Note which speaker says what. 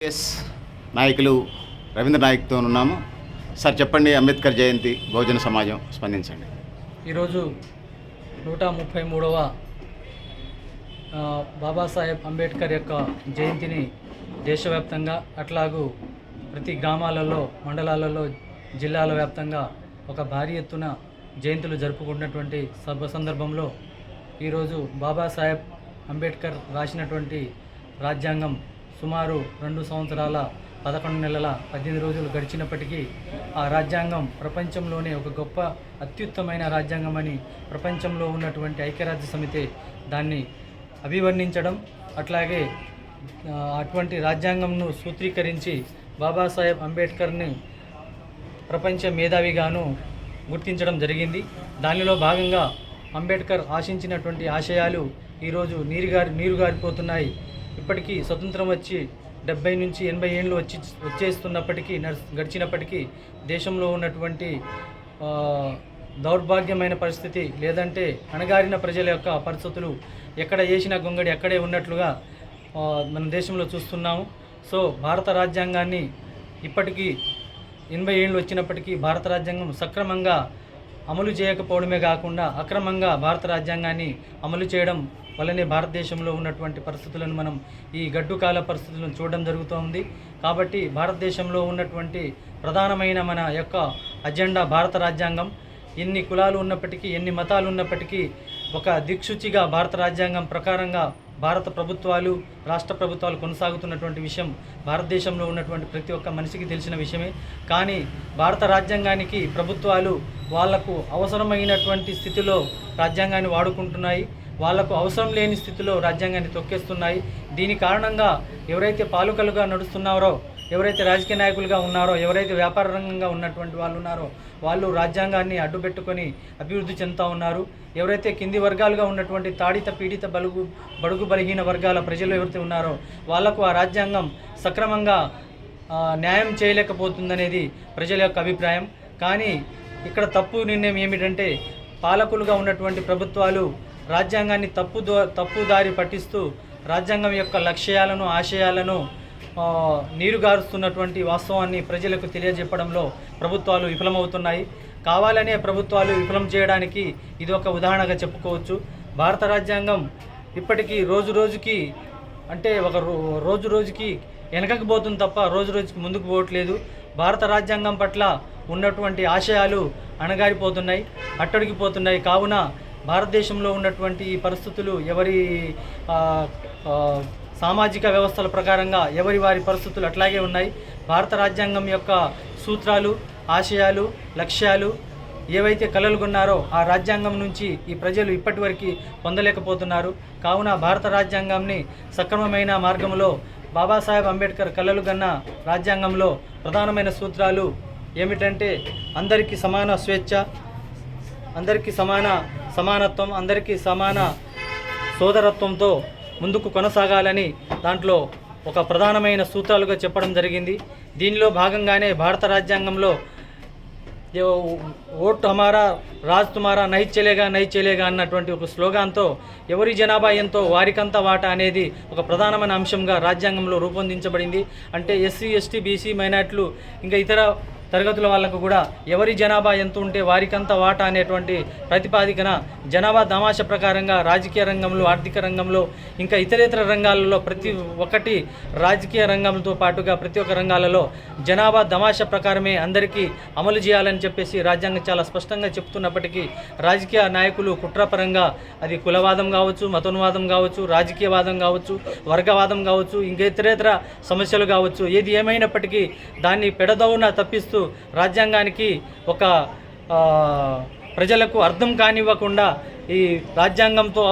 Speaker 1: Yes నాయకులు రవీంద్ర నాయక్తో ఉన్నాము. Sir చెప్పండి, అంబేద్కర్ జయంతి బహుజన సమాజం స్పందించండి.
Speaker 2: ఈరోజు 133వ బాబాసాహెబ్ అంబేద్కర్ యొక్క జయంతిని దేశవ్యాప్తంగా అట్లాగూ ప్రతి గ్రామాలలో, మండలాలలో, జిల్లాల వ్యాప్తంగా ఒక భారీ ఎత్తున జయంతులు జరుపుకున్నటువంటి సందర్భంలో ఈరోజు బాబాసాహెబ్ అంబేద్కర్ రాసినటువంటి రాజ్యాంగం సుమారు 2 సంవత్సరాల 11 నెలల 18 రోజులు గడిచినప్పటికీ ఆ రాజ్యాంగం ప్రపంచంలోనే ఒక గొప్ప అత్యుత్తమైన రాజ్యాంగమని ప్రపంచంలో ఉన్నటువంటి ఐక్యరాజ్య సమితి దాన్ని అభివర్ణించడం, అట్లాగే అటువంటి రాజ్యాంగంను సూత్రీకరించి బాబాసాహెబ్ అంబేద్కర్ని ప్రపంచ మేధావిగాను గుర్తించడం జరిగింది. దానిలో భాగంగా అంబేద్కర్ ఆశించినటువంటి ఆశయాలు ఈరోజు నీరుగారిపోతున్నాయి. ఇప్పటికీ స్వతంత్రం వచ్చి 70 నుంచి 80 ఏళ్ళు వచ్చేస్తున్నప్పటికీ గడిచినప్పటికీ దేశంలో ఉన్నటువంటి దౌర్భాగ్యమైన పరిస్థితి, లేదంటే అణగారిన ప్రజల యొక్క పరిస్థితులు ఎక్కడ వేసిన గొంగడి అక్కడే ఉన్నట్లుగా మన దేశంలో చూస్తున్నాము. సో భారత రాజ్యాంగాన్ని ఇప్పటికీ 80 ఏళ్ళు వచ్చినప్పటికీ భారత రాజ్యాంగం సక్రమంగా అమలు చేయకపోవడమే కాకుండా అక్రమంగా భారత రాజ్యాంగాన్ని అమలు చేయడం వల్లనే భారతదేశంలో ఉన్నటువంటి పరిస్థితులను మనం ఈ గడ్డుకాల పరిస్థితులను చూడడం జరుగుతోంది. కాబట్టి భారతదేశంలో ఉన్నటువంటి ప్రధానమైన మన యొక్క అజెండా భారత రాజ్యాంగం. ఎన్ని కులాలు ఉన్నప్పటికీ, ఎన్ని మతాలు ఉన్నప్పటికీ ఒక దిక్సూచిగా భారత రాజ్యాంగం ప్రకారంగా భారత ప్రభుత్వాలు, రాష్ట్ర ప్రభుత్వాలు కొనసాగుతున్నటువంటి విషయం భారతదేశంలో ఉన్నటువంటి ప్రతి ఒక్క మనిషికి తెలిసిన విషయమే. కానీ భారత రాజ్యాంగానికి ప్రభుత్వాలు వాళ్లకు అవసరమైనటువంటి స్థితిలో రాజ్యాంగాన్ని వాడుకుంటున్నాయి, వాళ్లకు అవసరం లేని స్థితిలో రాజ్యాంగాన్ని తొక్కేస్తున్నాయి. దీని కారణంగా ఎవరైతే పాలకులుగా నడుస్తున్నారో, ఎవరైతే రాజకీయ నాయకులుగా ఉన్నారో, ఎవరైతే వ్యాపార రంగంగా ఉన్నటువంటి వాళ్ళు ఉన్నారో వాళ్ళు రాజ్యాంగాన్ని అడ్డుపెట్టుకొని అభివృద్ధి చెందుతూ ఉన్నారు. ఎవరైతే కింది వర్గాలుగా ఉన్నటువంటి తాడిత పీడిత బడుగు బలహీన వర్గాల ప్రజలు ఎవరైతే ఉన్నారో వాళ్లకు ఆ రాజ్యాంగం సక్రమంగా న్యాయం చేయలేకపోతుందనేది ప్రజల యొక్క అభిప్రాయం. కానీ ఇక్కడ తప్పు నిర్ణయం ఏమిటంటే పాలకులుగా ఉన్నటువంటి ప్రభుత్వాలు రాజ్యాంగాన్ని తప్పుదారి పట్టిస్తూ రాజ్యాంగం యొక్క లక్ష్యాలను, ఆశయాలను నీరుగారుస్తున్నటువంటి వాస్తవాన్ని ప్రజలకు తెలియజెప్పడంలో ప్రభుత్వాలు విఫలమవుతున్నాయి. కావాలనే ప్రభుత్వాలు విఫలం చేయడానికి ఇది ఒక ఉదాహరణగా చెప్పుకోవచ్చు. భారత రాజ్యాంగం ఇప్పటికీ రోజుకి వెనకకు పోతుంది తప్ప రోజుకి ముందుకు పోవట్లేదు. భారత రాజ్యాంగం పట్ల ఉన్నటువంటి ఆశయాలు అణగారిపోతున్నాయి, అట్టడిగిపోతున్నాయి. కావున భారతదేశంలో ఉన్నటువంటి ఈ పరిస్థితులు ఎవరి సామాజిక వ్యవస్థల ప్రకారంగా ఎవరి వారి పరిస్థితులు అట్లాగే ఉన్నాయి. భారత రాజ్యాంగం యొక్క సూత్రాలు, ఆశయాలు, లక్ష్యాలు ఏవైతే కలలుగొన్నారో ఆ రాజ్యాంగం నుంచి ఈ ప్రజలు ఇప్పటివరకు పొందలేకపోతున్నారు. కావున భారత రాజ్యాంగాన్ని సక్రమమైన మార్గంలో బాబాసాహెబ్ అంబేద్కర్ కలలుగన్న రాజ్యాంగంలో ప్రధానమైన సూత్రాలు ఏమిటంటే అందరికీ సమాన స్వేచ్ఛ, అందరికీ సమానత్వం, అందరికీ సమాన సోదరత్వంతో ముందుకు కొనసాగాలని దాంట్లో ఒక ప్రధానమైన సూత్రాలుగా చెప్పడం జరిగింది. దీనిలో భాగంగానే భారత రాజ్యాంగంలో ఓట్ హమారా రాజ్ తుమారా నై చలేగా అన్నటువంటి ఒక స్లోగాన్తో ఎవరి జనాభా ఎంతో వారికంతా వాటా అనేది ఒక ప్రధానమైన అంశంగా రాజ్యాంగంలో రూపొందించబడింది. అంటే ఎస్సీ, ఎస్టీ, బీసీ, మైనార్టీలు ఇంకా ఇతర తరగతుల వాళ్ళకు కూడా ఎవరి జనాభా ఎంత ఉంటే వారికంతా వాటా అనేటువంటి ప్రతిపాదికన జనాభా దామాష ప్రకారంగా రాజకీయ రంగంలో, ఆర్థిక రంగంలో, ఇంకా ఇతరేతర రంగాలలో ప్రతి ఒక్కటి రాజకీయ రంగంతో పాటుగా ప్రతి ఒక్క రంగాలలో జనాభా దామాష ప్రకారమే అందరికీ అమలు చేయాలని చెప్పేసి రాజ్యాంగం చాలా స్పష్టంగా చెప్తున్నప్పటికీ రాజకీయ నాయకులు కుట్రపరంగా అది కులవాదం కావచ్చు, మతోన్వాదం కావచ్చు, రాజకీయవాదం కావచ్చు, వర్గవాదం కావచ్చు, ఇంకా ఇతరేతర సమస్యలు కావచ్చు, ఏది ఏమైనప్పటికీ దాన్ని పెడదవున తప్పిస్తూ రాజ్యాంగానికి ఒక ప్రజలకు అర్థం కానివ్వకుండా ఈ రాజ్యాంగంతో